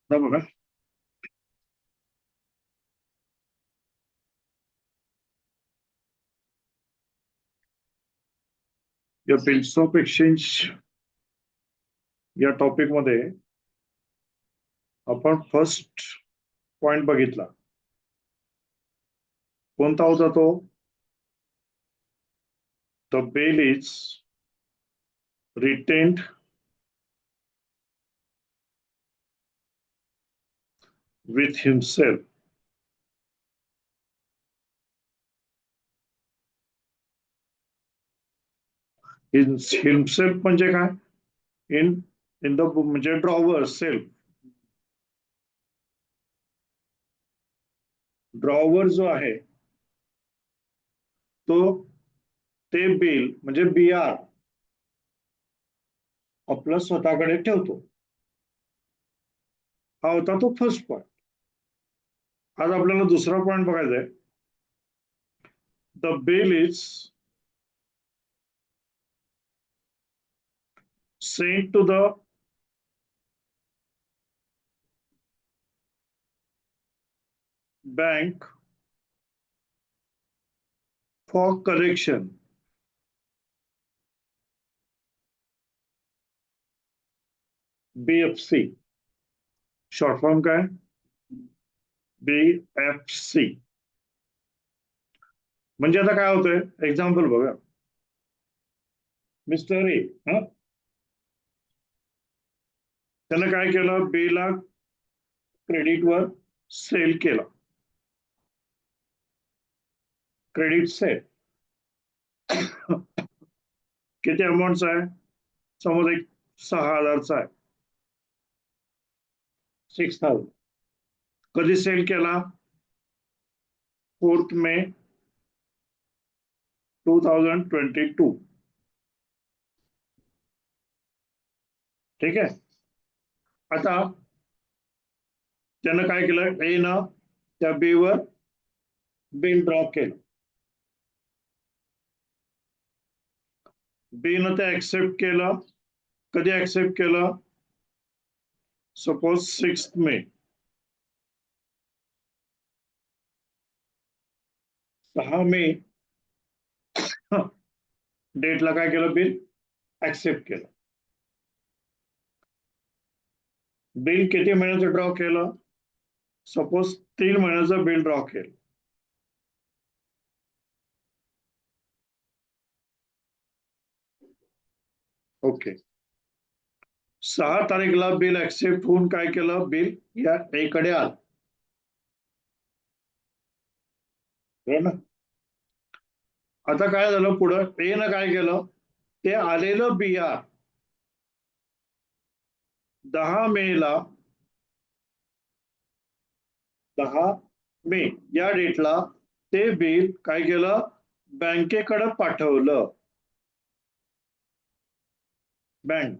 बघा, या bills of exchange या टॉपिक मध्ये आपण फर्स्ट पॉइंट बघितला. कोणता होता तो? The bill is retained with himself. Himself म्हणजे काय? इन इन द म्हणजे ड्रॉवर सेल्फ. ड्रॉवर जो आहे तो ते बिल म्हणजे BR आपलं स्वतःकडे ठेवतो. हा होता तो फर्स्ट पॉइंट. आज आपल्याला दुसरा पॉइंट बघायचा आहे. The bill is sent to the bank for correction. BFC short form काय? BFC म्हणजे आता काय होतंय, एक्झाम्पल बघा. मिस्टर ए त्यानं काय केलं, B ला क्रेडिटवर सेल केला. क्रेडिट सेल किती अमाऊंटचा आहे? समज एक 6,000चा आहे. 6,000 कधी सेल केला? 4 मे 2022. ठीक आहे. आता त्यानं काय केलं, ए न त्या B वर बिल ड्रॉप केलं. B न ते ऍक्सेप्ट केलं. कधी ऍक्सेप्ट केलं? सपोज 6 मे. 6 मे डेटला काय केलं, बिल ऍक्सेप्ट केलं. बिल किती महिन्याचं ड्रॉ केलं? सपोज 3 महिन्याचं बिल ड्रॉ केलं. ओके. 6 तारीखला बिल ऍक्सेप्ट होऊन काय केलं, बिल या ए कडे आलं. ना. आता काय झालं पुढं, ए न काय केलं, ते आलेलं BR 10 मेला 10 मे या डेटला ते बिल काय केलं, बँकेकडे पाठवलं. बँक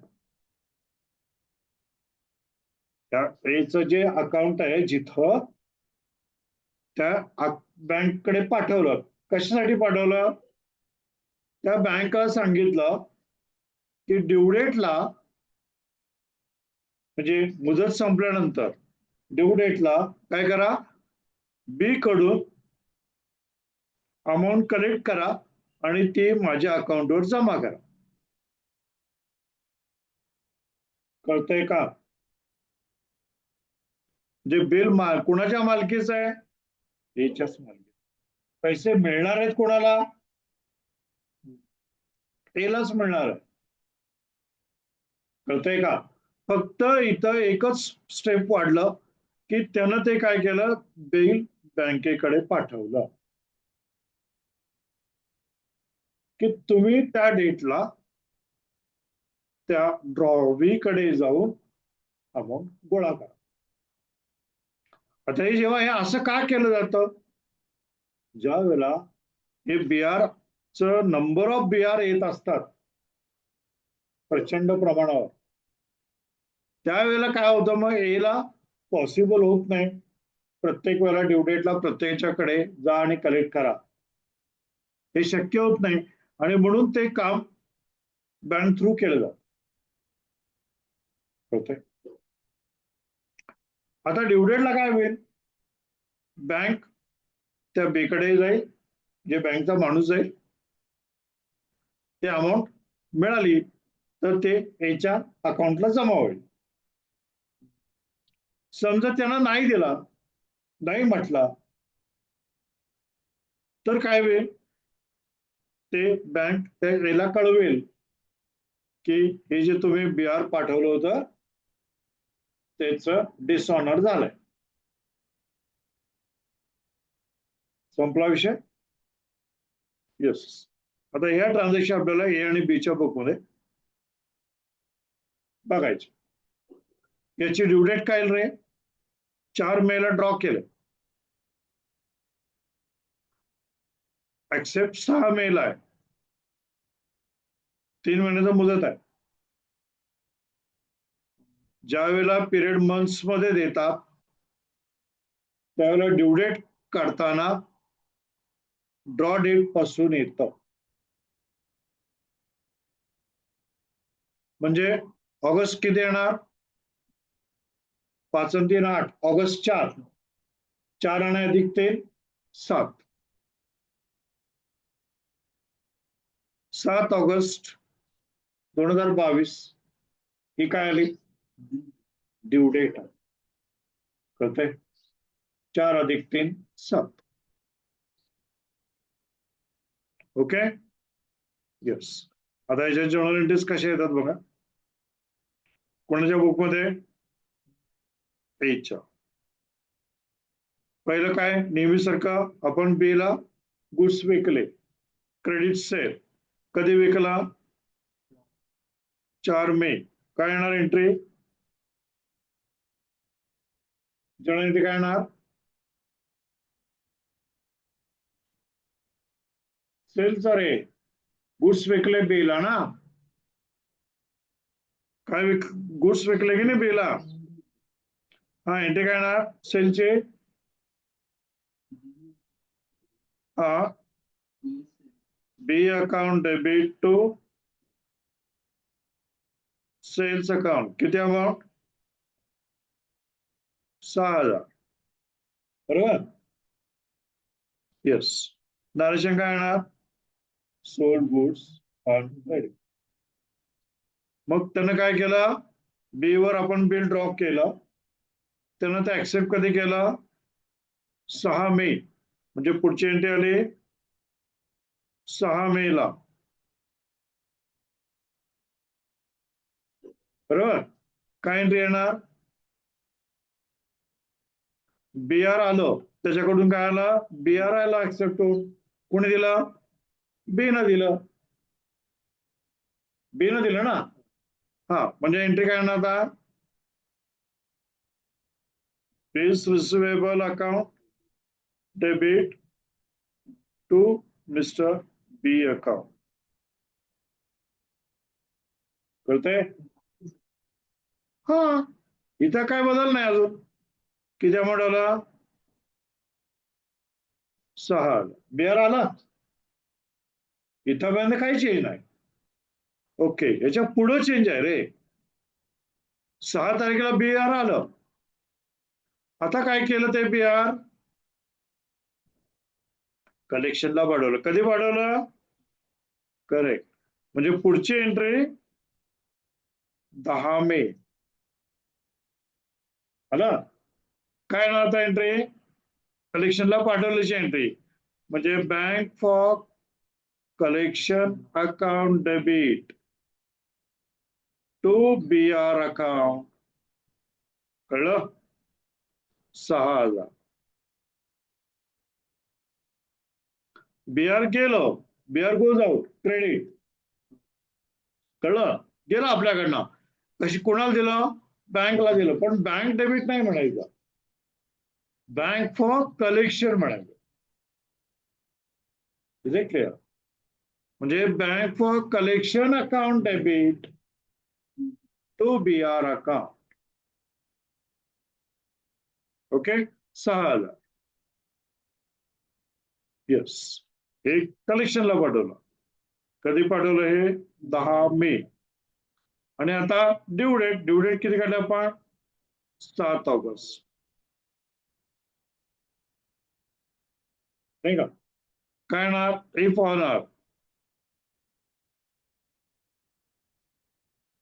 त्या एचं जे अकाउंट आहे जिथं, त्या बँककडे पाठवलं. कशासाठी पाठवलं? त्या बँकेला सांगितलं की ड्यू डेटला म्हणजे मुदत संपल्यानंतर ड्यू डेटला काय करा, B कडून अमाऊंट कलेक्ट करा आणि ती माझ्या अकाउंटवर जमा करा. कळतंय का? जे बिल कुणाच्या मालकीचं आहे? एच्याच मालकी. पैसे मिळणार आहेत कोणाला? एलाच मिळणार आहे. कळतंय का? फक्त इथं एकच स्टेप वाढलं की त्यानं ते काय केलं, बिल बँकेकडे पाठवलं की तुम्ही त्या डेटला त्या ड्रॉवीकडे जाऊन अमाऊंट गोळा करा. आता हे जेव्हा हे असं का केलं जातं, ज्या वेळेला हे BR च नंबर ऑफ BR येत असतात प्रचंड प्रमाणावर, त्यावेळेला काय होतं, मग एला पॉसिबल होत नाही प्रत्येक वेळेला ड्यू डेटला प्रत्येकाच्याकडे जा आणि कलेक्ट करा. हे शक्य होत नाही आणि म्हणून ते काम बँक थ्रू केलं जातं. आता ड्यू डेटला काय होईल, बँक त्या बेकडे जाईल, जे बँकचा माणूस जाईल, ते अमाऊंट मिळाली तर ते याच्या अकाउंटला जमा होईल. समजा त्यांना नाही दिला, नाही म्हटला, तर काय होईल, ते बँक त्याला कळवेल की हे जे तुम्ही बिआर पाठवलं होतं त्याचं डिसऑनर झालंय. संपला विषय. येस. आता ह्या ट्रान्झॅक्शन आपल्याला ए आणि बीच्या बुकमध्ये बघायचे. याची ड्यू डेट काय रे, 4 मेला ड्रॉ केलं, ऍक्सेप्ट 6 मेला आहे, 3 महिन्याचा मुदत आहे. ज्या वेळेला पिरियड मंथ्स मध्ये देतात त्यावेळेला ड्यू डेट काढताना ड्रॉ डेट पासून येतं. म्हणजे ऑगस्ट किती येणार, 5 आणि 3 8, ऑगस्ट 4, 4 आणि अधिक 3 7, 7 ऑगस्ट 2022 ही काय आली, ड्यू डेट. कळतंय, 4 अधिक 3 7. ओके. येस. आता याच्या जर्नल एंट्रीज कशा येतात बघा, कोणाच्या बुकमध्ये, पेजच्या. पहिलं काय, नेहमीसारखं आपण बीला गुड्स विकले, क्रेडिट सेल कधी विकला, 4 मे. काय येणार एंट्री, जर्नल एंट्री काय येणार, सेलचा रे, गुड्स विकले बीला ना, काय गुड्स विकले की नाही बीला, हा एंट्री काय येणार सेलचे, हा B account debit to sales account, किती अमाऊंट, 6,000. बरोबर. येस. नरेशन काय येणार, सोल्ड गुड्स ऑन क्रेडिट. मग त्यानं काय केलं, बी वर आपण बिल ड्रॉप केलं, त्यानं ते ऍक्सेप्ट कधी केलं, 6 मे, म्हणजे पुढची एंट्री आली 6 मेला. बरोबर. काय एंट्री येणार, बीआर आलं, त्याच्याकडून काय आलं, बीआर आला ऍक्सेप्ट होऊन, कोणी दिलं, बी न दिलं, बी न दिलं ना, हा म्हणजे एंट्री काय येणार आता, bills receivable account debit to mister B account. कळतंय, हा. इथं काय बदल नाही अजून, किती अमाऊंट आला, 6. बिआर आला, इथं काही चेंज नाही. ओके, याच्या पुढे चेंज आहे रे, 6 तारखेला बिआर आलं, आता काय केलं ते बिआर, कलेक्शनला वाढवलं, कधी वाढवलं, करेक्ट, म्हणजे पुढची एंट्री 10 मे आला. काय ना आता एंट्री, कलेक्शनला पाठवल्याची एंट्री, म्हणजे bank for collection account debit to BR account. कळलं, 6,000. बीआर गेलं, बीआर गोज आउट, क्रेडिट. कळलं, गेलं आपल्याकडनं, कशी कोणाला दिलं, बँकला दिलं, पण बँक डेबिट नाही म्हणायचं, बँक फॉर कलेक्शन म्हणायचं. इज इट क्लिअर, म्हणजे bank for collection account debit to BR account. Okay, 6,000. Yes, हे कलेक्शनला पाठवलं, कधी पाठवलं हे, 10 मे. आणि आता ड्यू डेट, ड्यू डेट किती काढलं आपण, 7 ऑगस्ट. नाही का? काय येणार इफ ऑनर,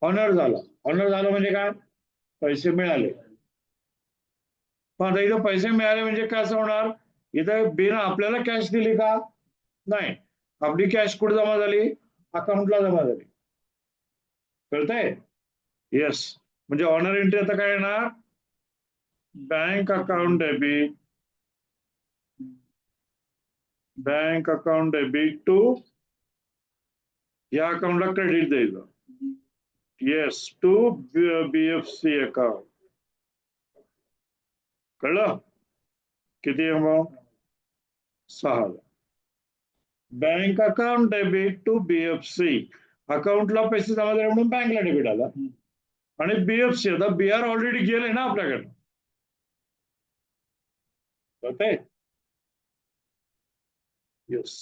ऑनर झालं. ऑनर झालं म्हणजे काय? पैसे मिळाले. पण आता इथं पैसे मिळाले म्हणजे काय असं होणार? इथं बिन आपल्याला कॅश दिली का? नाही. आपली कॅश कुठे जमा झाली? अकाउंटला जमा झाली. कळतंय? येस. म्हणजे ऑनर एंट्री आता काय येणार? Bank account debit, bank account debit to या अकाउंटला क्रेडिट द्यायचं. Yes, to BFC account. कळलं? किती amount? 6,000. Bank account debit to BFC. अकाउंटला पैसे जमा झाले म्हणून बँकला डेबिट आला. आणि BFC आता BR ऑलरेडी गेले ना आपल्याकडे. येस.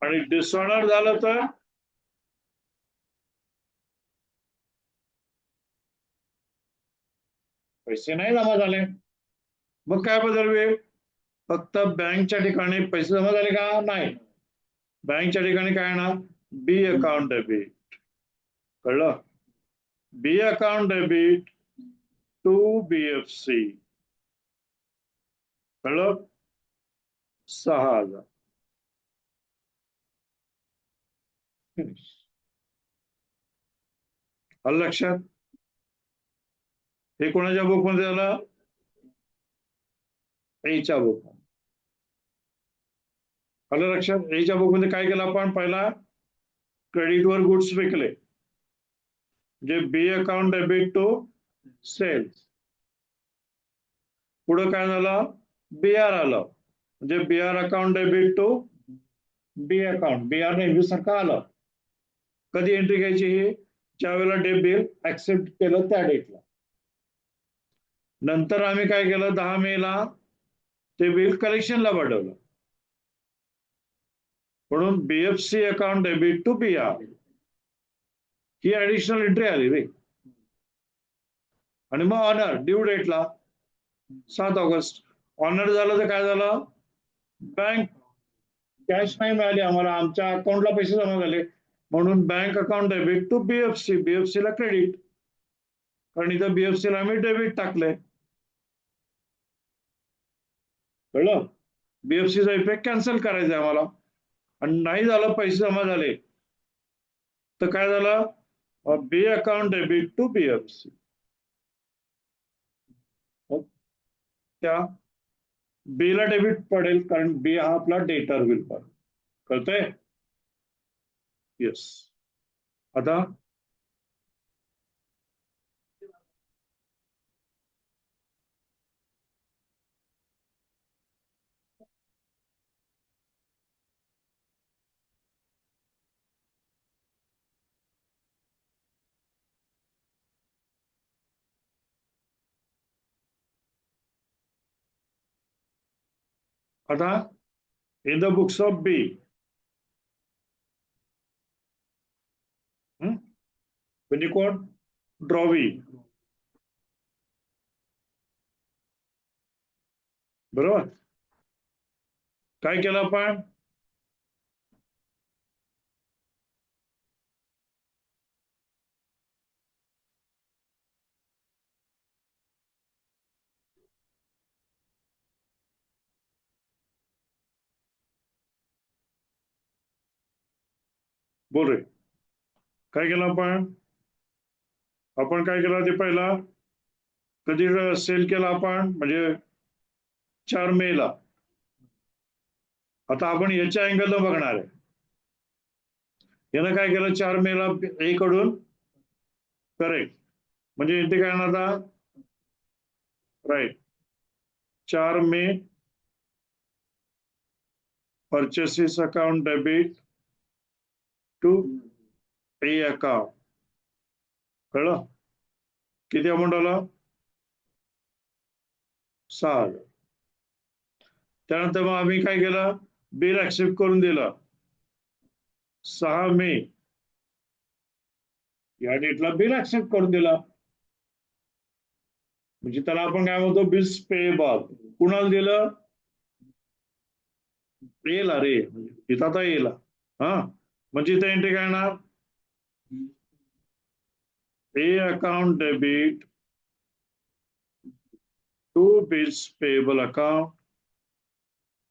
आणि डिसऑनर झालं तर पैसे नाही जमा झाले. मग काय बदल होईल? फक्त बँकच्या ठिकाणी पैसे जमा झाले का? नाही. बँकच्या ठिकाणी काय येणार? बी अकाउंट डेबिट. कळलं? बी अकाउंट डेबिट टू BFC. कळलं? 6,000. आलं लक्षात? हे कोणाच्या बुक मध्ये आलं? एच्या बुक. आलं लक्षात? एच्या बुक मध्ये काय केलं आपण? पहिला क्रेडिटवर गुड्स विकले, म्हणजे B account debit to sales. पुढे काय झालं? BR आलं, म्हणजे BR account debit to B account. BR नेहमी सारखं आलं. कधी एंट्री घ्यायची? ही ज्या वेळेला डेट बिल ऍक्सेप्ट केलं त्या डेटला. नंतर आम्ही काय केलं? 10 मेला ते बिल कलेक्शनला पाठवलं, म्हणून BFC account debit to BR ही ऍडिशनल एंट्री आली रे. आणि मग ऑनर ड्यू डेटला 7 ऑगस्ट. ऑनर झालं तर काय झालं? बँक कॅश नाही मिळाली आम्हाला, आमच्या अकाउंटला पैसे जमा झाले, म्हणून bank account debit to BFC. BFC ला क्रेडिट, कारण इथं BFC ला आम्ही डेबिट टाकलंय. कळलं? BFC चा इफेक्ट कॅन्सल करायचा आम्हाला. आणि नाही झालं, पैसे जमा झाले, तर काय झालं? बी अकाउंट डेबिट टू BFC. त्या बी ला डेबिट पडेल, कारण बी हा आपला डेटर विल पडेल. कळतंय? येस. आता आता इन द बुक्स ऑफ बी, म्हणजे कोण? ड्रॉवी. बरोबर. काय केलं आपण? बोल रे. काय केलं आपण? आपण काय केलं ते पहिला? कधी सेल केला आपण? म्हणजे 4 मेला. आता आपण याच्या अँगल बघणार आहे. यानं काय केलं? 4 मेला ए कडून करेक्ट, म्हणजे इथे काय येणार आता? Right. 4 May purchases account debit to A account. कळलं? किती अमाऊंट आला? 6,000. त्यानंतर मग आम्ही काय केलं? बिल ऍक्सेप्ट करून दिलं 6 मे या डेटला, बिल ऍक्सेप्ट करून दिला, म्हणजे त्याला आपण काय म्हणतो? Bills payable. कुणाला दिलं? येला रे, इथं आता येला. हा, म्हणजे इथे एंट्री काय येणार? A account debit to bills payable account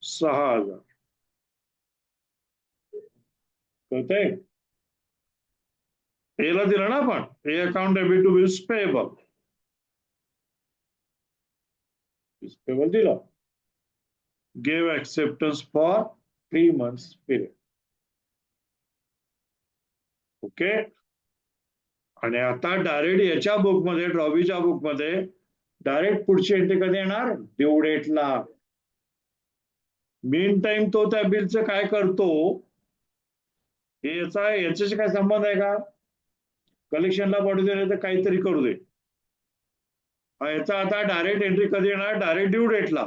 6,000. कळतंय? एला दिलं ना आपण, A account debit to bills payable. Bills payable दिलं. Give acceptance for 3 months period. Okay. आणि आता डायरेक्ट याच्या बुकमध्ये, ड्रॉबीच्या बुकमध्ये डायरेक्ट पुढची एंट्री कधी येणार? ड्यू डेटला. मीन टाइम तो त्या बिलचं काय करतो, याच्याशी काय संबंध आहे का? कलेक्शनला पडू दे, तर काहीतरी करू दे. याचा आता डायरेक्ट एंट्री कधी येणार? डायरेक्ट ड्यू डेटला.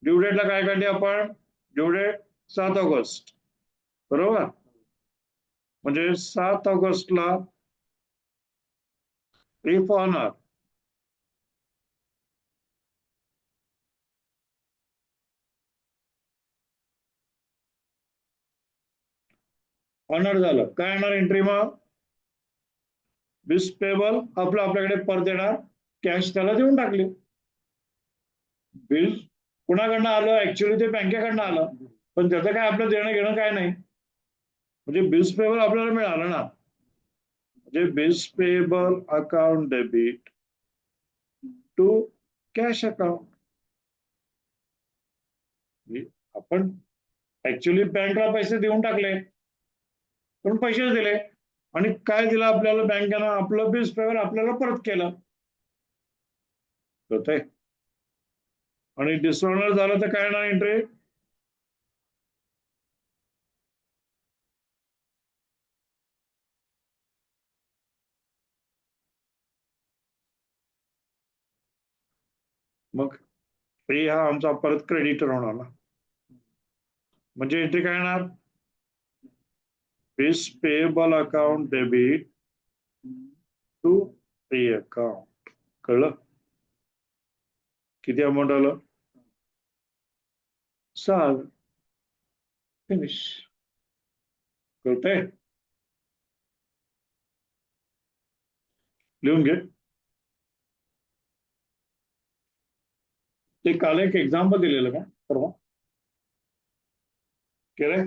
ड्यू डेटला काय काढली आपण? ड्यू डेट 7 ऑगस्ट, बरोबर. म्हणजे 7 ऑगस्टला इफ ऑनर ऑनर झालं, काय येणार एंट्री मग? बिल्स पेबल आपल्याकडे परत येणार, कॅश त्याला देऊन टाकली. बिल कुणाकडनं आलं? ऍक्च्युली ते बँकेकडनं आलं, पण त्याचं काय आपलं देणं घेणं काय नाही. म्हणजे बिल्स पेबल आपल्याला मिळालं ना. म्हणजे bills payable account debit to cash account. आपण ऍक्च्युली बँकला पैसे देऊन टाकले, पण पैसेच दिले, आणि काय दिलं आपल्याला बँकेनं? आपलं बिल्स पेबल आपल्याला परत केलं. कळतंय? आणि डिसऑनर झालं तर काय ना एंट्री? मग हे हा आमचा परत क्रेडिटर होणार ना. म्हणजे एंट्री काय येणार? Bills payable account debit to pay account. कळलं? किती अमाऊंट आलं? 6,000. फिनिश. कळतंय? लिहून घे. ते काल एक एक्झाम्पल दिलेलं का परवा? केलंय?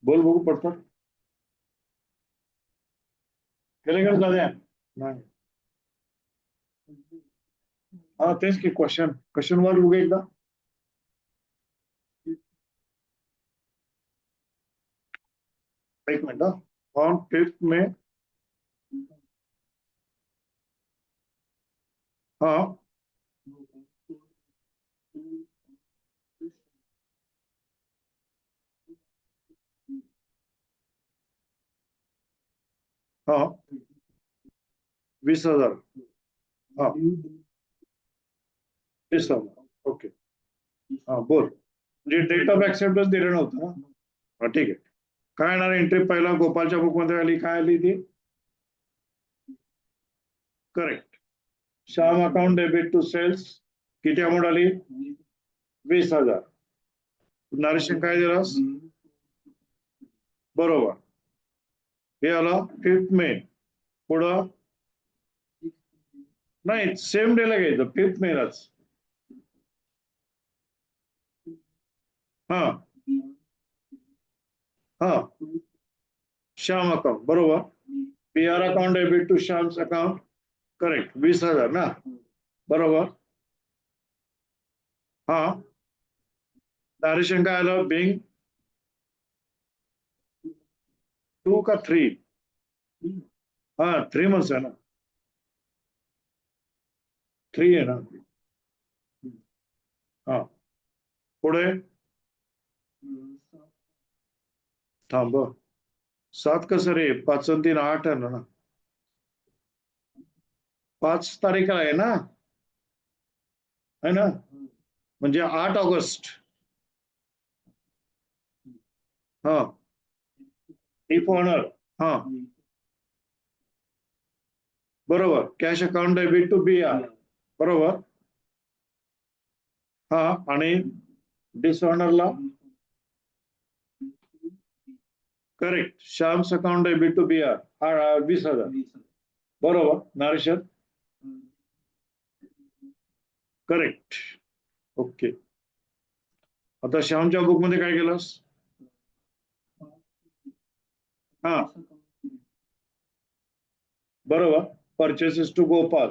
बोल बघू पटपट. केलं का दाद्या? नाही. हा तेच की, क्वेश्चन वर बघू एकदा. एक मिनिट. ऑन 5th मे. हा हा 20,000. हा 20,000. ओके. हा बोल. म्हणजे डेट ऑफ ऍक्सेप्टन्स दिलं नव्हतं ना. हा ठीक आहे. काय येणार एंट्री? पहिला गोपालच्या बुक मध्ये आली, काय आली ती? Correct. Shyam account debit to sales, किती अमाऊंट आली? 20,000. नरेशन काय दिलास? बरोबर. हे आलं 5th मे. पुढं नाही, सेम डेला घ्यायचं, 5th मेलाच. हा हा श्याम अकाउंट, बरोबर. P R account debit to Shyam's account. Correct, 20,000 ना, बरोबर. हा डायरेक्शन काय आलं? बिंग 2 का 3? हा 3 months आहे ना. 3 आहे ना. हा पुढे थांब. 7 कसं रे? 5 आणि 3 8 आहे ना. 5 तारीख आहे ना, है ना. म्हणजे 8 ऑगस्ट. हा इफ ऑनर. हा बरोबर. Cash account debit to B R, बरोबर. हा आणि डिसऑनरला correct. Shyam's account debit to B R 20,000. बरोबर नारेश्वर. करेक्ट. ओके. आता श्यामच्या बुक मध्ये काय केलंस? हा बरोबर. Purchases to Gopal.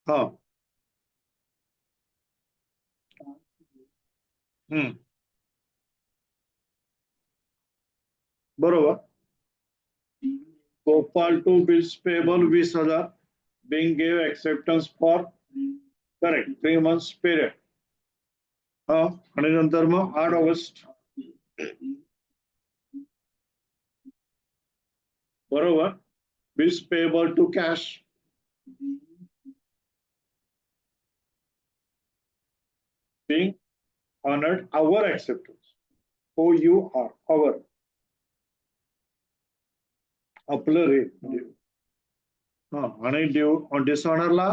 हा. हम्म. बरोबर. Gopal to bills payable 20,000. Being gave acceptance for correct 3 months period. हा आणि नंतर मग 8 ऑगस्ट. बरोबर. Bills payable to cash. Being honored our acceptance. हो यू आर our आपलं रे. हा आणि डिसऑनरला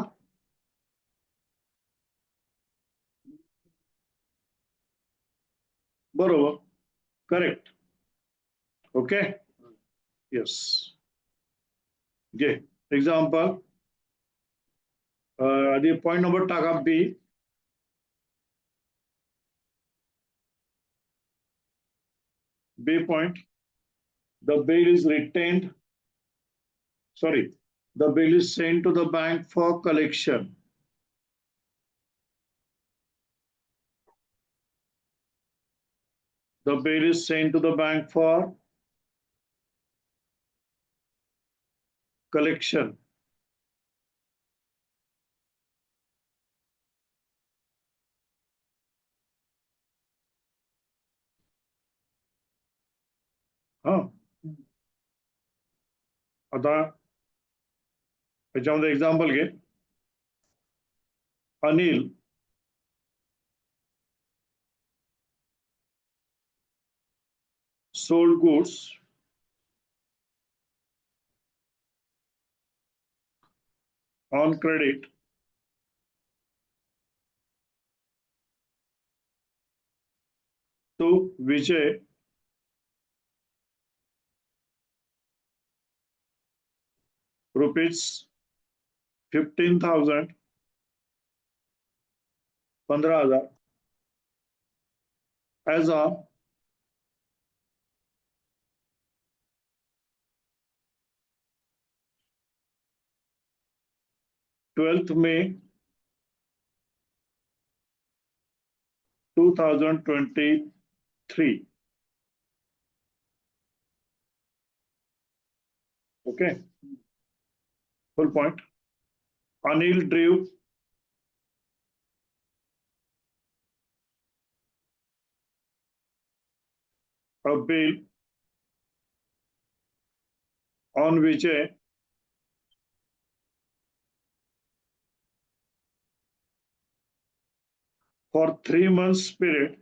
बरोबर. करेक्ट. ओके. येस. घे एक्झाम्पल. आधी पॉइंट नंबर टाका B. B point. The bill is retained. Sorry. The bill is sent to the bank for collection. The bill is sent to the bank for collection. हा आता याच्यामध्ये example घे. Anil sold goods on credit to Vijay rupees 15,000 15,000 as on 12th May 2023. Okay. Full point. Anil drew a bill on Vijay for 3 months period.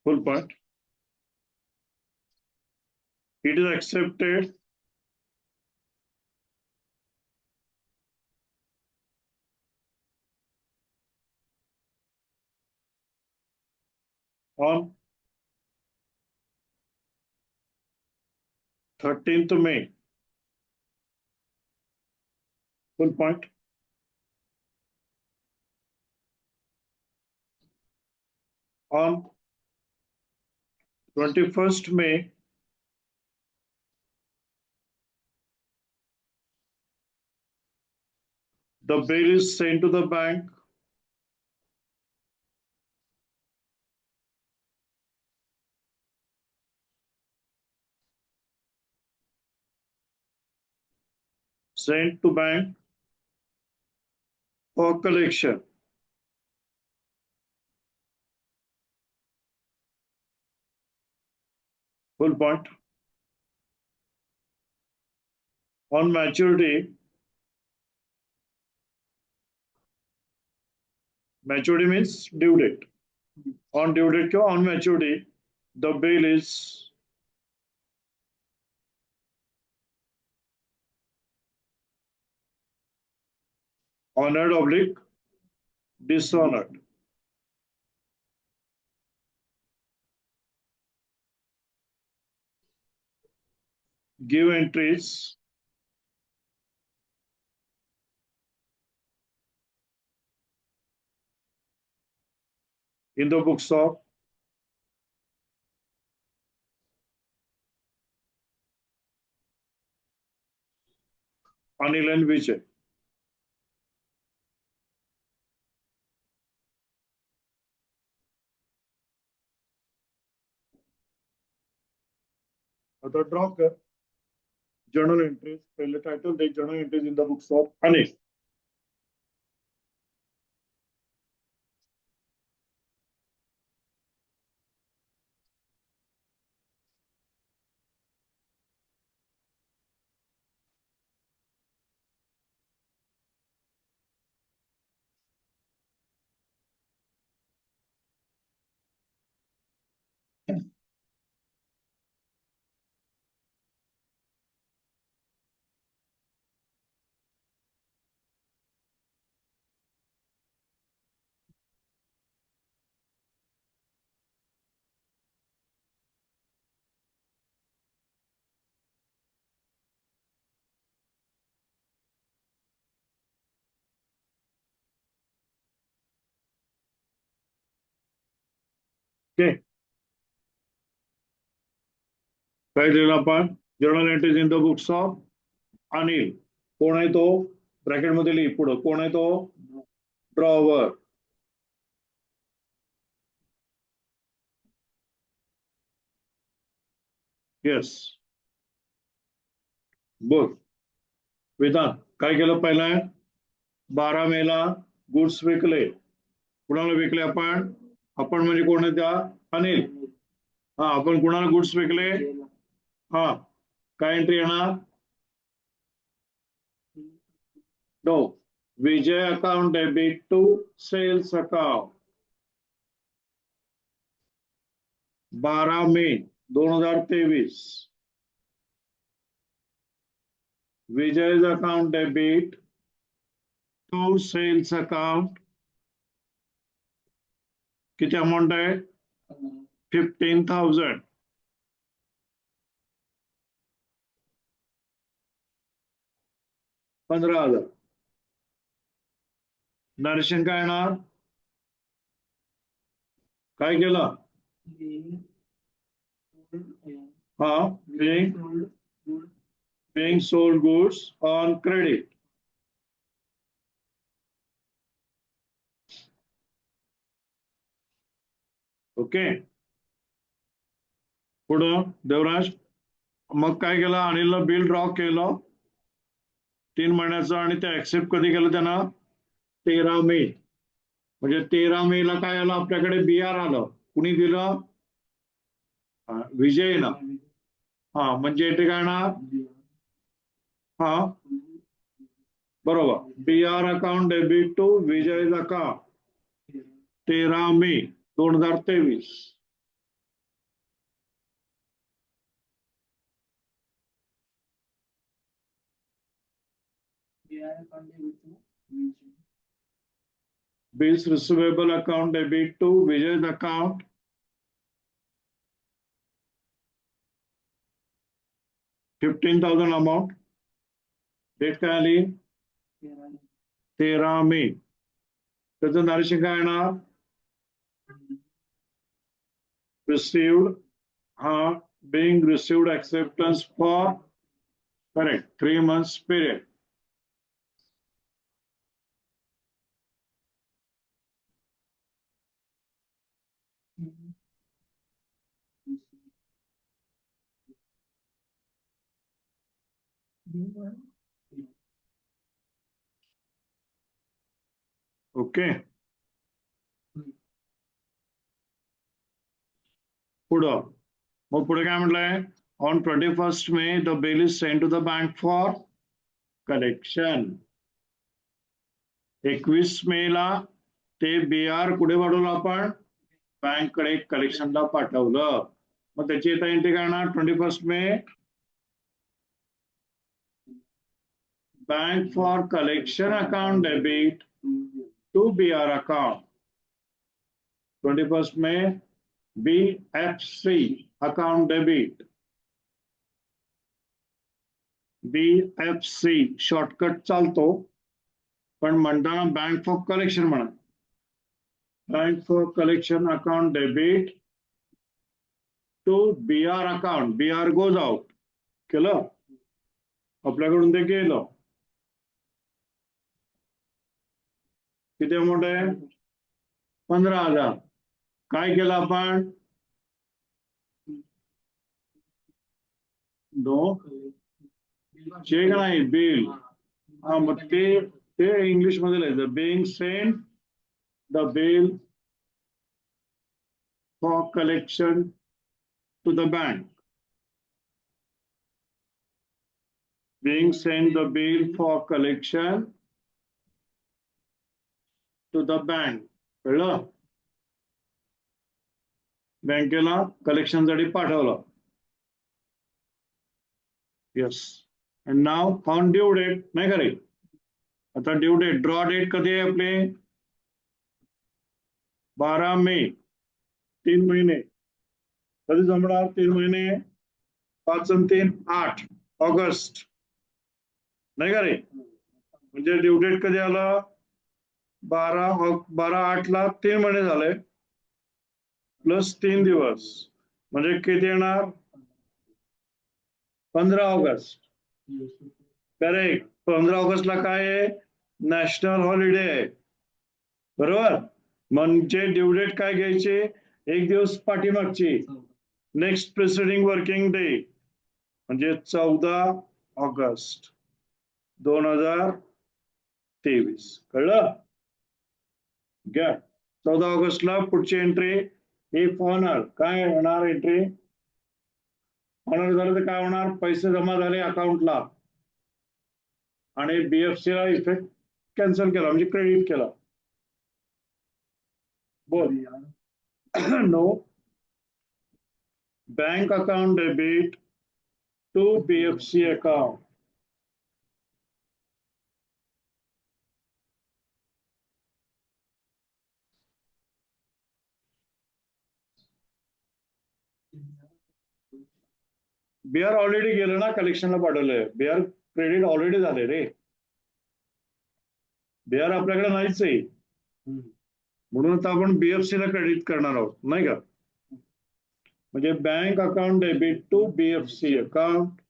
Full point. It is accepted on 13th May. Full point. On 21st May, the bill is sent to the bank sent to bank for collection. Full point. On maturity, maturity means due date. On due date or on maturity, the bill is honoured oblique dishonoured. Give entries in the books of Anil and Vijay. आता draw कर journal entries. पहले title देख journal entries in the books of Anil. Okay. काय दिलं आपण journal entries in the books of Anil. कोण आहे तो ब्रॅकेट मध्ये लिही पुढं. कोण आहे तो ड्रॉवर. येस बोल वेदांत. काय केलं पहिला 12 मेला गुड्स विकले. कुणाला विकले आपण. आपण म्हणजे कोण आहे त्या अनिल. हा आपण कुणाला गुड्स विकले. हा काय एंट्री येणार. No Vijay account debit to sales account 12 May 2023. विजय's account debit to sales account किती अमाउंट आहे 15,000. $15,000. नरेशन काय येणार. काय केलं. हा being sold goods on credit. Okay पुढं देवराज. मग काय केलं अनिलला बिल ड्रॉ केलं 3 महिन्याचं आणि ते ऍक्सेप्ट कधी केलं त्यानं 13 मे. म्हणजे 13 मेला काय आलं आपल्याकडे BR आलं. कुणी दिलं विजयनं. हा म्हणजे एंट्री काय येणार. हा बरोबर BR account debit to Vijay's account 13 May 2023. Bills receivable account debit to Vijay's account 15,000 amount. Date काय आली 13 मे. त्याचं नरेशन काय येणार रिसिव्ड. हा being received acceptance for correct 3 months period. Okay पुढं मग पुढे काय म्हटलंय on 21st May the bill is send to the bank for collection. 21 मेला ते BR कुठे पाठवलं आपण बँक कडे कलेक्शनला पाठवलं. मग त्याची आता एंट्री करणार 21 मे bank for collection account debit to BR account. 21st May, BFC account debit. BFC shortcut चालतो, पण म्हणताना बँक फॉर कलेक्शन म्हणा. Bank for collection account debit to BR account. BR goes out. केलं आपल्याकडून, ते केलं. किती अमाऊंट आहे? 15,000. काय केलं आपण? चेक नाही, बिल. हा, मग ते इंग्लिश मध्ये लिहायचं. Being send the bill for collection to the bank. Being sent the bill for collection to the bank. कळलं? बँकेला कलेक्शन साठी पाठवलं. Yes. And now on due date. नाही का रे? आता ड्यू डेट, ड्रॉ डेट कधी आहे आपले? 12 मे. 3 महिने. कधी जमणार? 3 महिने. 5 आणि 3 8 ऑगस्ट. नाही का रे? म्हणजे ड्यू डेट कधी आला? 12/8 3 महिने झाले, प्लस 3 दिवस, म्हणजे किती येणार? 15 ऑगस्ट. करेक्ट. 15 ऑगस्टला काय आहे? नॅशनल हॉलिडे आहे. बरोबर. म्हणजे ड्यू डेट काय घ्यायची? एक दिवस पाठीमागची, नेक्स्ट प्रिसिडिंग वर्किंग डे, म्हणजे 14 ऑगस्ट 2023. कळलं? घ्या. 14 ऑगस्टला पुढची एंट्री इफ ऑनर. काय होणार एंट्री? ऑनर झालं तर काय होणार? पैसे जमा झाले अकाउंटला आणि BFC ला इफेक्ट कॅन्सल केला, म्हणजे क्रेडिट केला. बोल. No. Bank account debit to BFC account. BR already गेलं ना, कलेक्शनला पाठवलंय. BR क्रेडिट ऑलरेडी झाले रे. BR आपल्याकडे नाहीच आहे, म्हणून आता आपण BFC ला क्रेडिट करणार आहोत, नाही का? म्हणजे bank account debit to BFC account.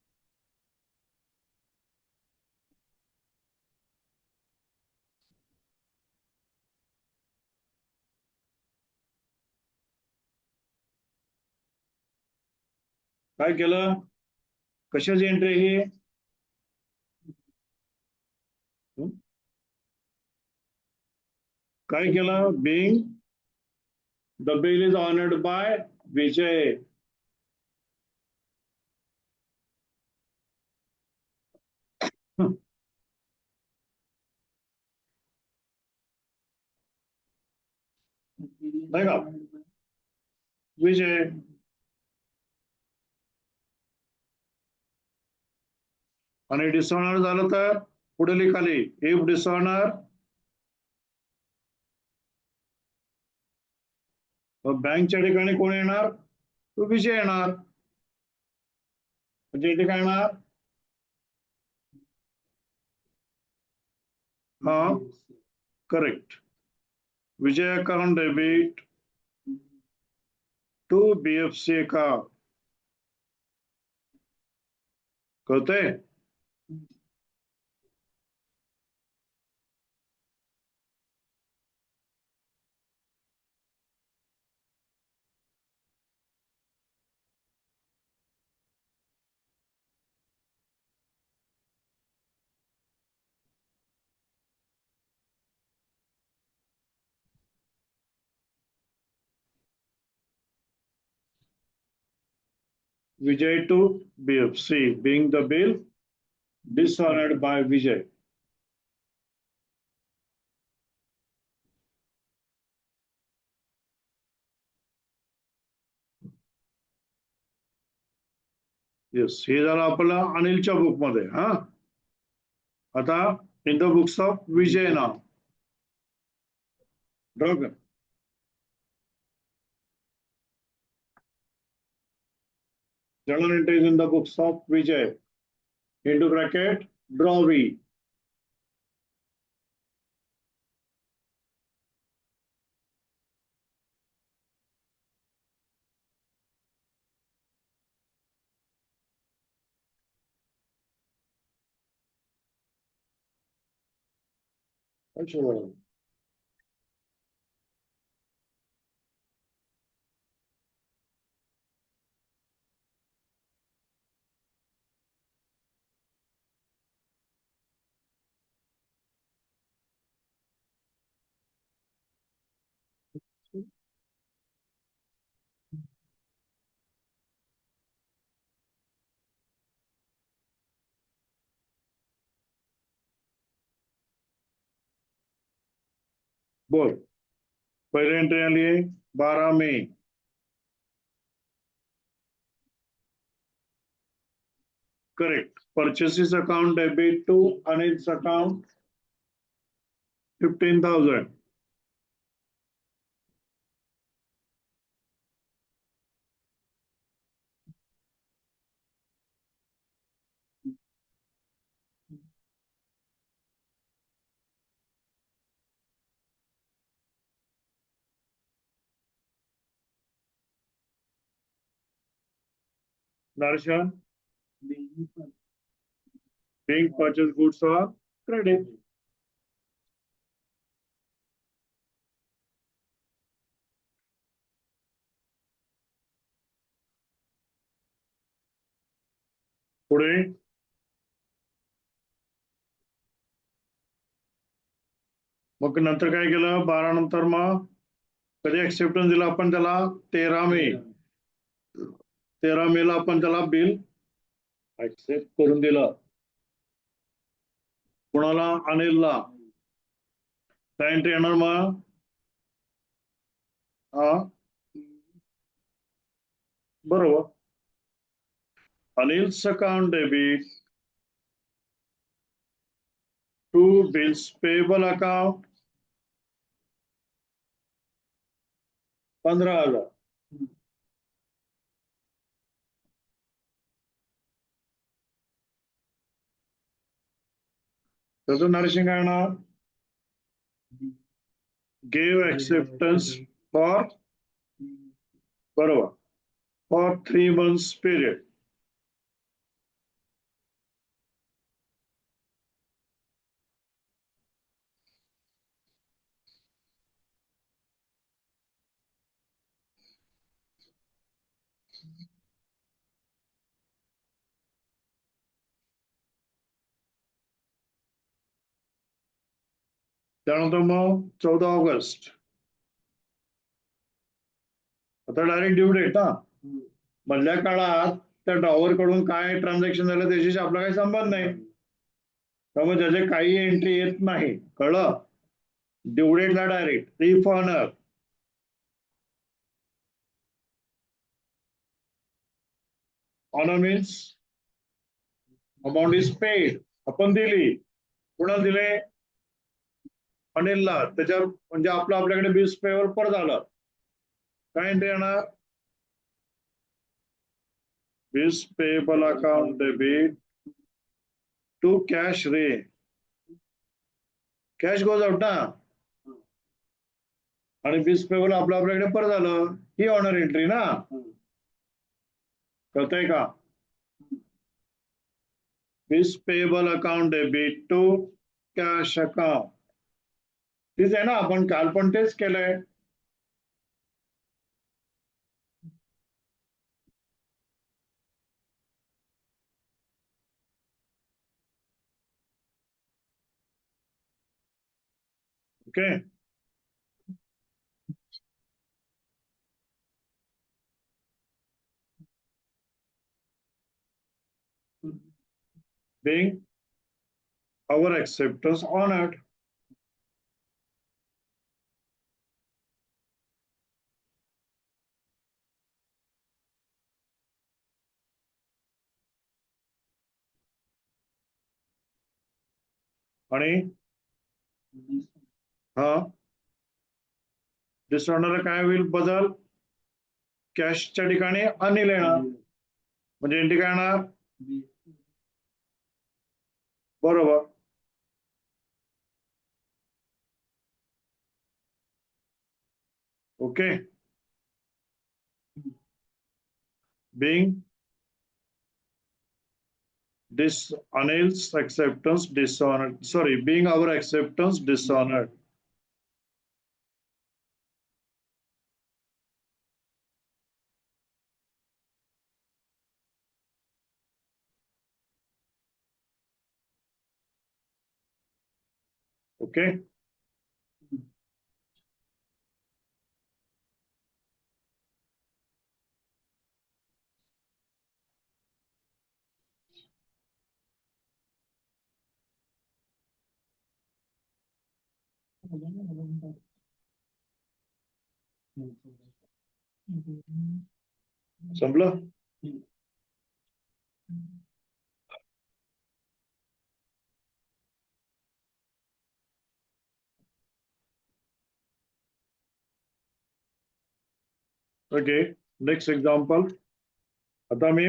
काय केलं? कशाची एंट्री ही? काय केलं? Being the bill is honoured by Vijay. नाही का? विजय. आणि डिसऑनर झालं तर पुढे लिखाली, इफ डिसऑनर बँकच्या ठिकाणी कोण येणार? तो विजय येणार. म्हणजे इथे काय येणार? हा, correct. Vijay account debit to BFC account. कळतंय? Vijay to BFC, being the bill dishonored by Vijay. Yes, हे झालं आपल्याला अनिलच्या बुक मध्ये. हा, आता in the books of Vijay now draw कर. Journal entries in the books of Vijay. Into bracket, draw V. अच्छा. बोल. पहले एंट्री आली आहे 12 मे. Correct. Purchases account debit to Anil's account 15,000. Darshan, being purchase goods or credit. पुढे मग नंतर काय केलं 12 नंतर मग कधी ऍक्सेप्टन्स दिला आपण त्याला 13 मे. 13 मेला आपण त्याला बिल ऍक्सेप्ट करून दिलं. कुणाला? अनिलला. काय एंट्री येणार मग? हा बरोबर. Anil's account debit to bills payable account 15,000. त्याचं नरेशन काय येणार? Gave acceptance for बरोबर for 3 months period. त्यानंतर मग 14 ऑगस्ट. आता डायरेक्ट ड्यू डेट हा. मधल्या काळात त्या ड्रॉवर कडून काय ट्रान्झॅक्शन झालं त्याच्याशी आपला काही संबंध नाही. त्यामुळे ज्याचे काही एंट्री येत नाही कळलं ड्यू डेटला direct if honour. Honour means amount is paid. आपण दिली. कुणाला दिले? अनिलला. त्याच्यावर म्हणजे आपलं आपल्याकडे बिल्स पेवर परत आलं. काय एंट्री येणार? Bills payable account debit to cash रे. कॅश गोज आउट ना. आणि बिल्स पेबल आपलं आपल्याकडे परत आलं. ही ऑनर एंट्री ना. कळतंय का? Bills payable account debit to cash account. तीच आहे ना. आपण काल पण तेच केलंय. Okay. Being our acceptance honored. आणि हा डिसऑनरला काय होईल बदल, कॅशच्या ठिकाणी अनिल येणार, म्हणजे एंट्री काय येणार बरोबर. Okay. being Anil's acceptance dishonored. Sorry, being our acceptance dishonored. Okay. समझला. ओके. Next example. आता मी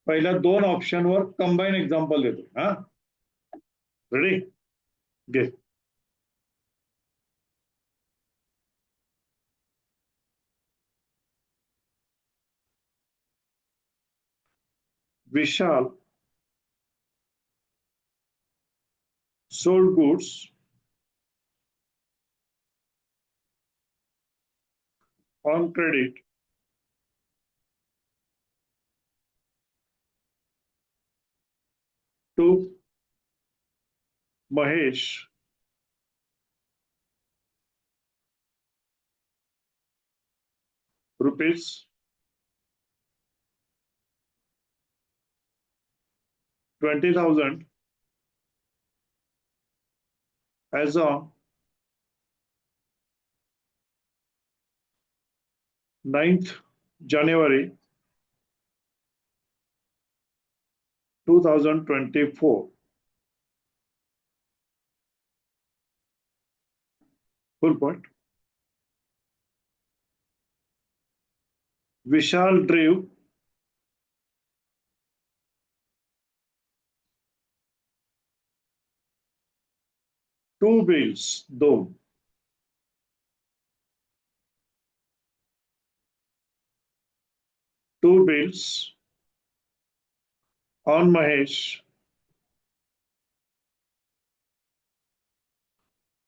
पहिल्या दोन ऑप्शनवर कंबाईन एक्झाम्पल देतो. हा रेडी घे. विशाल sold goods on credit to Mahesh rupees 20,000 as on 9th January 2024. Full point. Vishal drew two bills, though two bills on Mahesh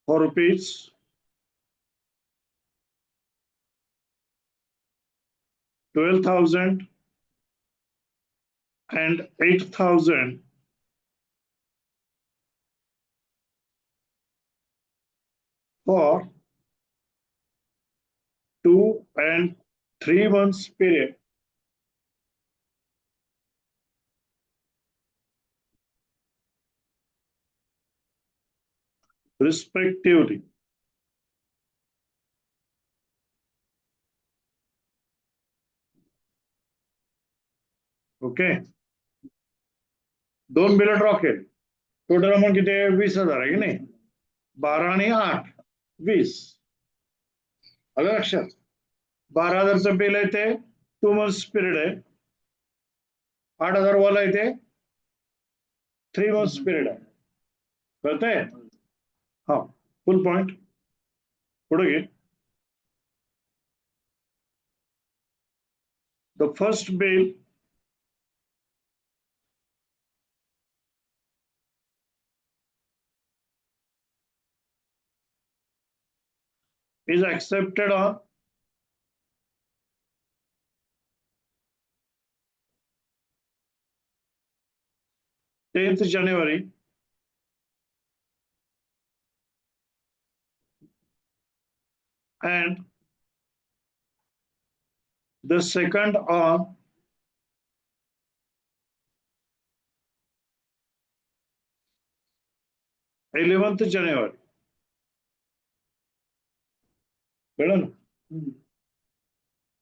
for rupees 12,000 and 8,000 for 2 and 3 months period respectively. Okay. दोन bill draw केले. Total amount किती आहे 20,000 आहे की नाही. 12 आणि 8 20. आलं लक्षात. 12,000चं बिल आहे ते 2 months पिरियड आहे. 8,000 वाला आहे ते 3 months पिरियड आहे. कळतंय. हा फुल पॉइंट. पुढे घे. The first bill is accepted on 10th January and the second on 11th January. कळलं ना.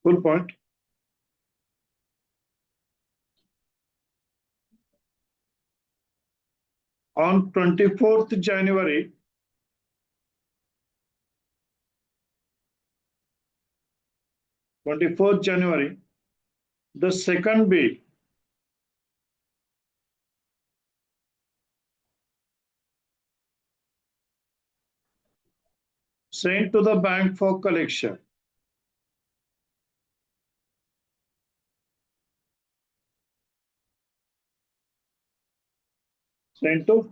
फुल point. On 24th January, the second bill sent to the bank for collection. Sent to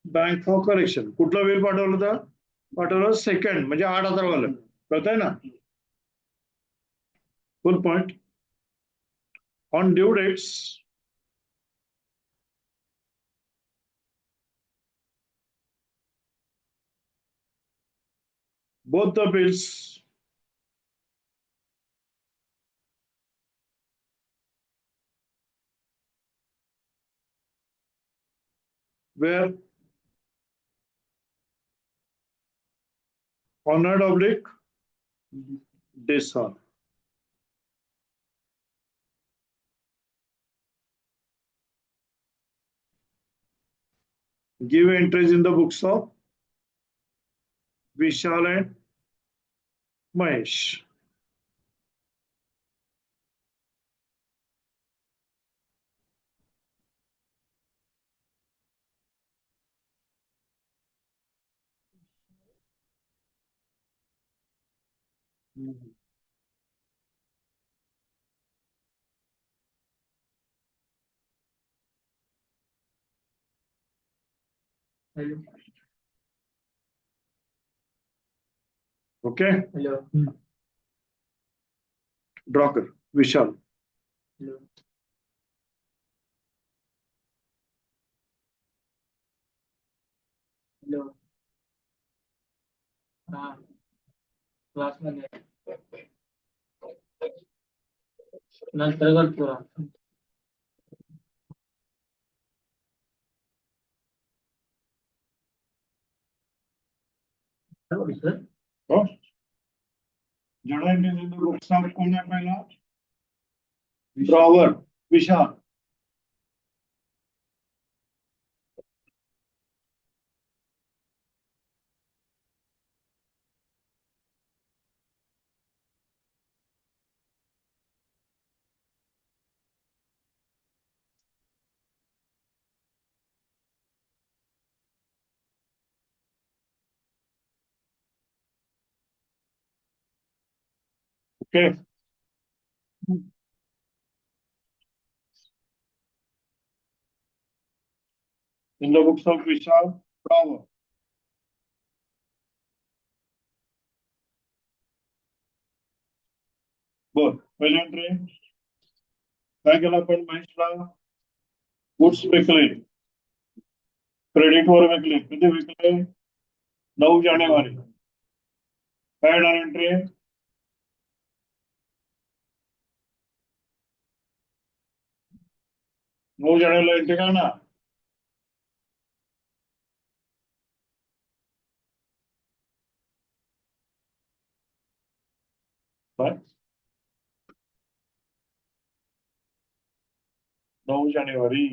bank for collection. कुठलं bill पाठवलं होतं? पाठवलं second, म्हणजे 8,000 वालं. कळतंय ना? Full point. On due dates, both the bills were honored oblique dishonored. Give entries in the books of Vishal and Mahesh. Okay? Hello. Draw कर विशाल. Hello. Hello. हा क्लासमध्ये नंतर करतो. सर हो. journal entries in the books of कोण आहे पहिला? Drawer Vishal. Okay. In the books of Vishal, Drawer. बर, पहिली एंट्री काय केलं आपण? महेशला गुड्स विकले, क्रेडिट वर विकले. किती विकले? 9 जानेवारी. काय येणार एंट्री? 9 जानेवारीला एंट्री काय ना? काय? 9 जानेवारी.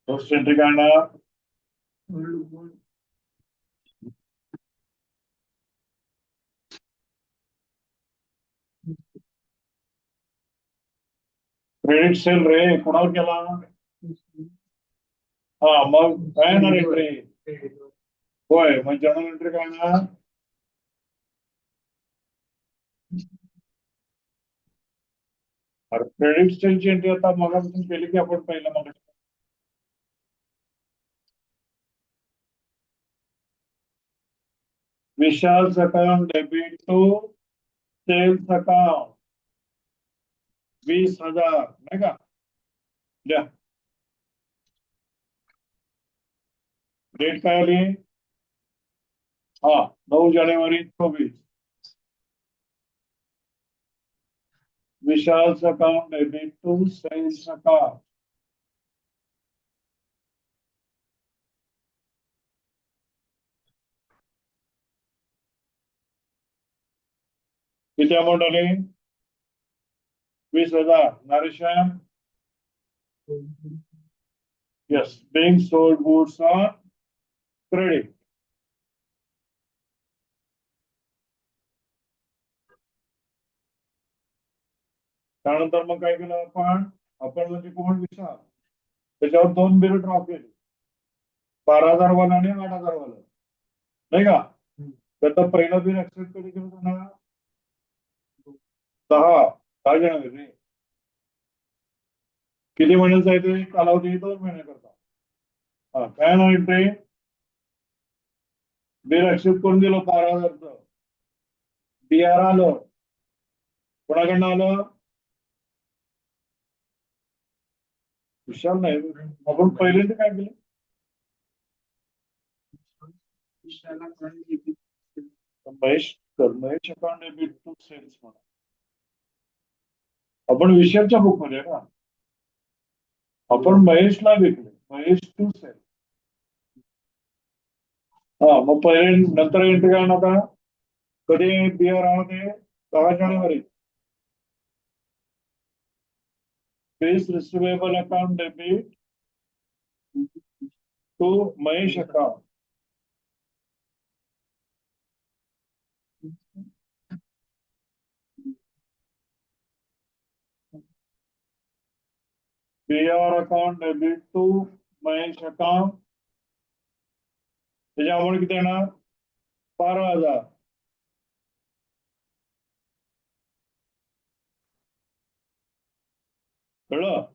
फर्स्ट एंट्री काय येणार? क्रेडिट सेल रे, कुणाला केला? हा, मग काय येणार एंट्री? होय, मग जर्नल एंट्री काय येणार? क्रेडिट सेलची एंट्री आता मगापासून केली की आपण पहिला मग Vishal's account debit to sales account 20,000 नाही का? द्या. डेट काय आली? हा, 9 जानेवारी 24. Vishal's account debit to sales account. किती अमाऊंट आली? 20,000. नारेश्याम Yes, being sold goods on credit. त्यानंतर मग काय केलं आपण म्हणजे कोण विचार त्याच्यावर 2 बिल ड्रॉ केली 12,000 वाला आणि 8,000 वाला नाही का त्याचं पहिलं बिल ऍक्सेप्ट कधी केलं त्यांना 10 जानेवारी किती महिन्याचा आहे ते कालावधी 2 महिन्याकरता हा काय ना एंट्री बिल ऍक्सेप्ट करून दिलं 12,000चं बीआर आलं कोणाकडनं आलं विशाल नाही आपण पहिल्यांदा काय केलं Mahesh account debit to sales म्हणा आपण विशालच्या बुक मध्ये का आपण महेशला विकले महेश टू सेल हा मग पहिले नंतर एंट्री काय ना आता कधी बिआर आलं ते 10 जानेवारी फेस receivable account debit to Mahesh account BR account debit to Mahesh account त्याची अमाऊंट किती येणार 12,000 कळलं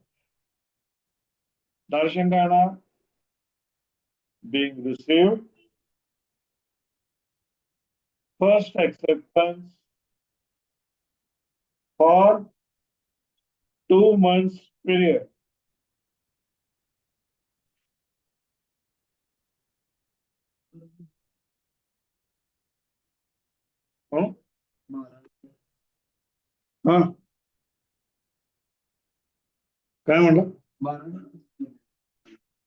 दर्शन काय येणार being received first acceptance for 2 months period हो हा काय म्हणलं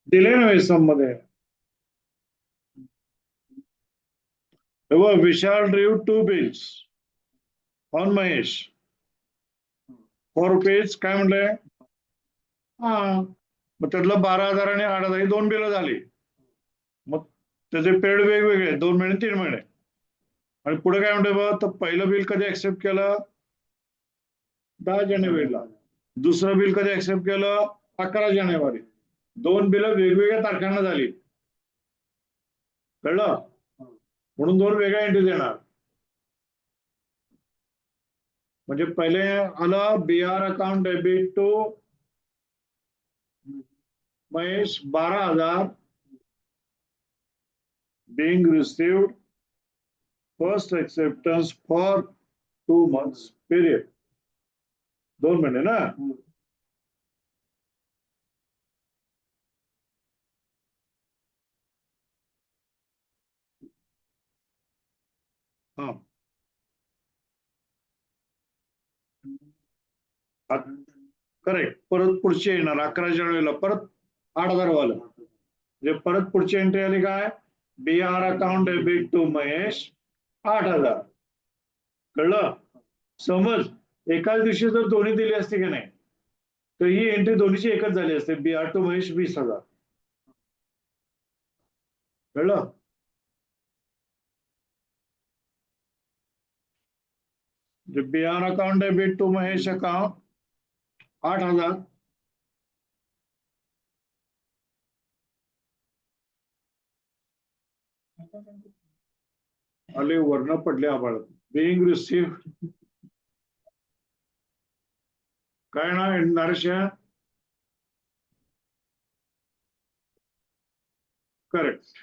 दिले ना एसम मध्ये Vishal drew 2 bills on Mahesh 4 rupees काय म्हणलंय हा मग त्यातलं 12,000 आणि 8,000 ही 2 बिलं झाली मग त्याचे पेड वेगवेगळे 2 महिने 3 महिने आणि पुढे काय म्हणतोय बघ तर पहिलं बिल कधी ऍक्सेप्ट केलं 10 जानेवारीला दुसरं बिल कधी ऍक्सेप्ट केलं 11 जानेवारी 2 बिलं वेगवेगळ्या तारखांना झाली कळलं म्हणून 2 वेगळ्या एंट्री देणार म्हणजे पहिले आलं BR account debit to Mahesh 12,000 being received first acceptance for 2 months period 2 महिने ना हा करेक्ट परत पुढची येणार 11 जानेवारीला परत 8,000 वाला म्हणजे परत पुढची एंट्री आली काय BR account debit to Mahesh 8,000 कळलं समज एकाच दिवशी जर दोन्ही दिली असते की नाही तर ही एंट्री दोन्हीची एकच झाली असते बीआर टू महेश 20,000 कळलं BR account debit to Mahesh account 8,000 आले वर्ण पडले आभाळ बिंग रिसिव्ह काय ना नरशा करेक्ट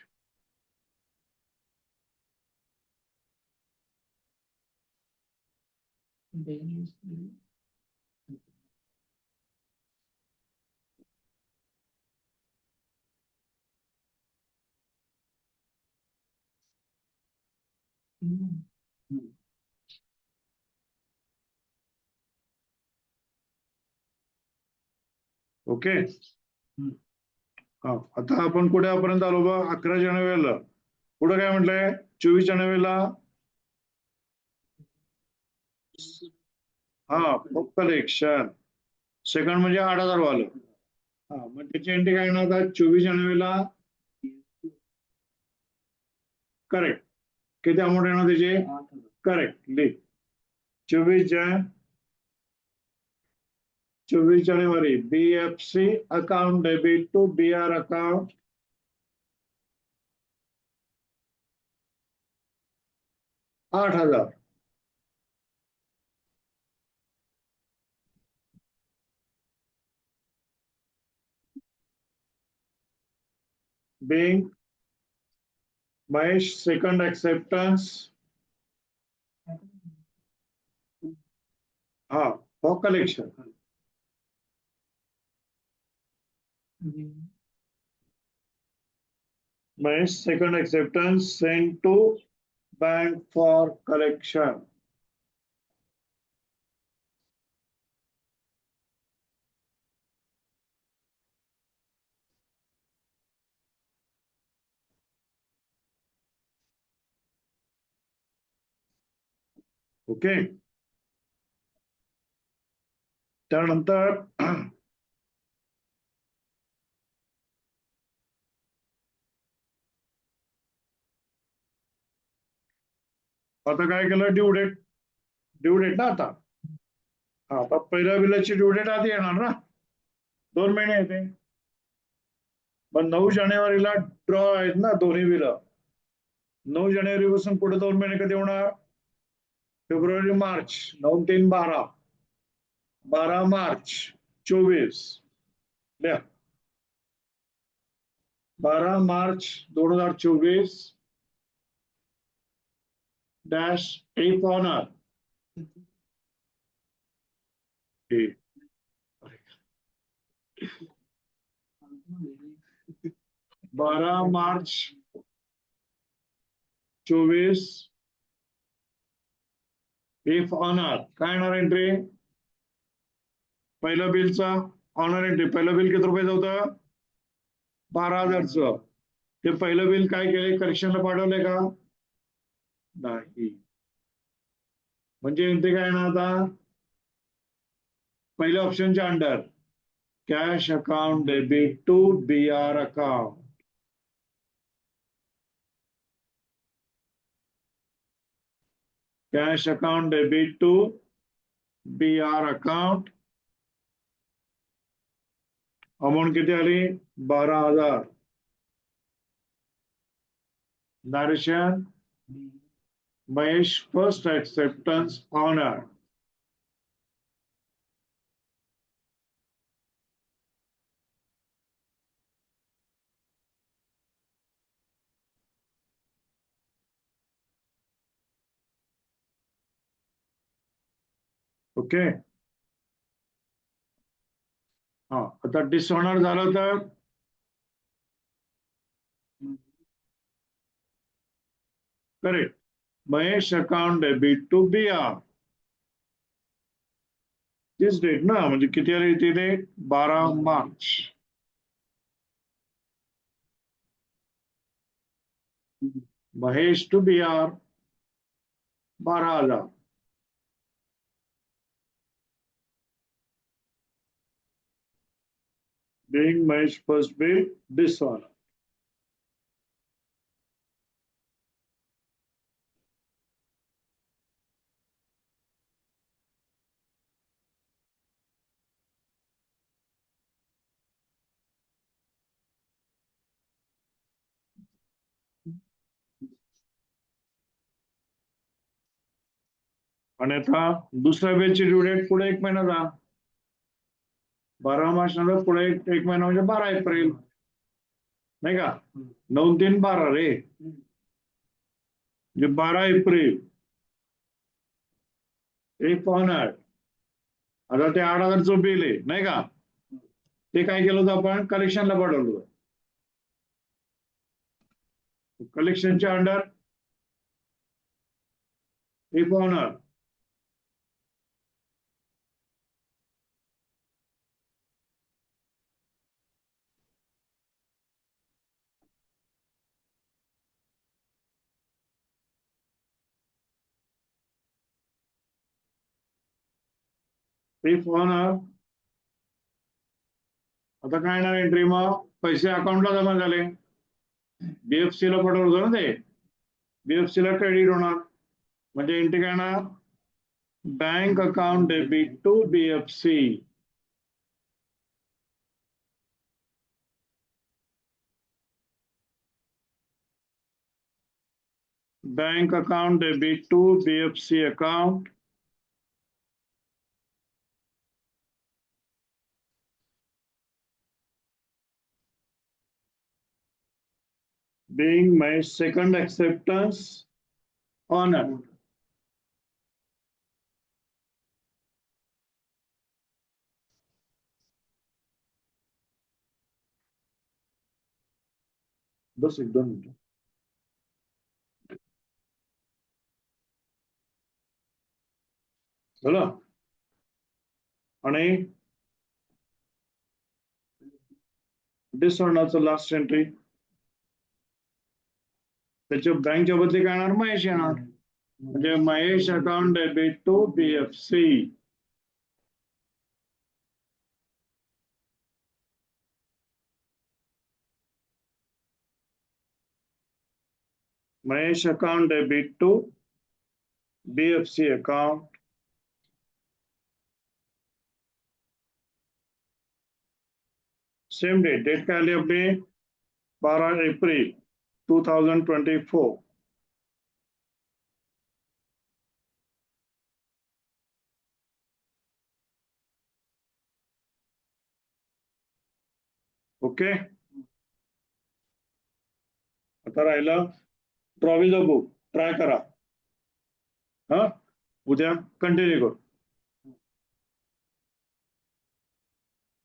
ओके हा आता आपण कुठेपर्यंत आलो बा 11 जानेवारीला पुढे काय म्हटलंय 24 जानेवारीला हा कलेक्शन सेकंड म्हणजे 8,000 वालं हा, मग त्याची एंट्री काय येणार आता 24 जानेवारीला. करेक्ट. किती अमाऊंट येणार त्याची? 8,000. करेक्ट. लिह 24 जानेवारी BFC account debit to BR account 8,000. Being Mahesh second acceptance, हाँ, for collection. Mahesh second acceptance sent to bank for collection. Okay. त्यानंतर आता काय केलं? ड्यू डेट ना आता. हा, आता पहिल्या बिलाची ड्यू डेट आधी येणार ना, 2 महिने येते. पण 9 जानेवारीला ड्रॉ आहेत ना दोन्ही बिल. 9 जानेवारी पासून पुढे 2 महिने कधी होणार? फेब्रुवारी मार्च. 9 3 12, 12 मार्च 24. 12 मार्च 2024 डॅश एक ऑनर. 12 मार्च 24 इफ ऑनर. काय येणार एंट्री? पहिलं बिलचा ऑनर एंट्री. पहिलं बिल किती रुपयाचं होतं? 12,000चं. ते पहिलं बिल काय केले? करेक्शनला पाठवलंय का? नाही. म्हणजे एंट्री काय येणार आता? पहिल्या ऑप्शनच्या under cash account debit to BR account. Cash account debit to BR account. Amount किती आली? 12,000. Narration Mahesh first acceptance honor. Okay. हा, आता डिसऑनर झालं तर correct. Mahesh account debit to BR. तीच डेट ना, म्हणजे किती आली तिथे? 12 March. Mahesh to BR 12,000. Being Mahesh first bill dishonor. आणि आता दुसऱ्या बिलची ड्यू डेट पुढे 1 महिना जा. 12 मार्च नंतर पुढे एक महिना म्हणजे 12 एप्रिल. नाही का? 9 3 12 रे. म्हणजे 12 एप्रिल. एक ऑनर. आता ते 8,000चं बिल आहे नाही का? ते काय केलं होतं आपण? कलेक्शनला पाठवलं होतं. कलेक्शनच्या अंडर एक ऑनर. If honour. आता काय येणार एंट्री, मग पैसे अकाउंटला जमा झाले, बीएफसी ला पाठवलं ना ते, बीएफसी ला क्रेडिट होणार, म्हणजे एंट्री काय येणार, bank account debit to BFC. Bank account debit to BFC account. Being my second acceptance honor. बस एक 2 मिनिट. झालं. आणि डिसऑनरचं लास्ट एंट्री, त्याच्या बँकच्या बदली काय येणार, महेश येणार, म्हणजे Mahesh account debit to BFC. Mahesh account debit to BFC account. Same date काय आली आपली, 12 एप्रिल 2024. ओके. आता राहिलं ट्रॉव्हिजो बुक, ट्राय करा. हा, उद्या कंटिन्यू करू.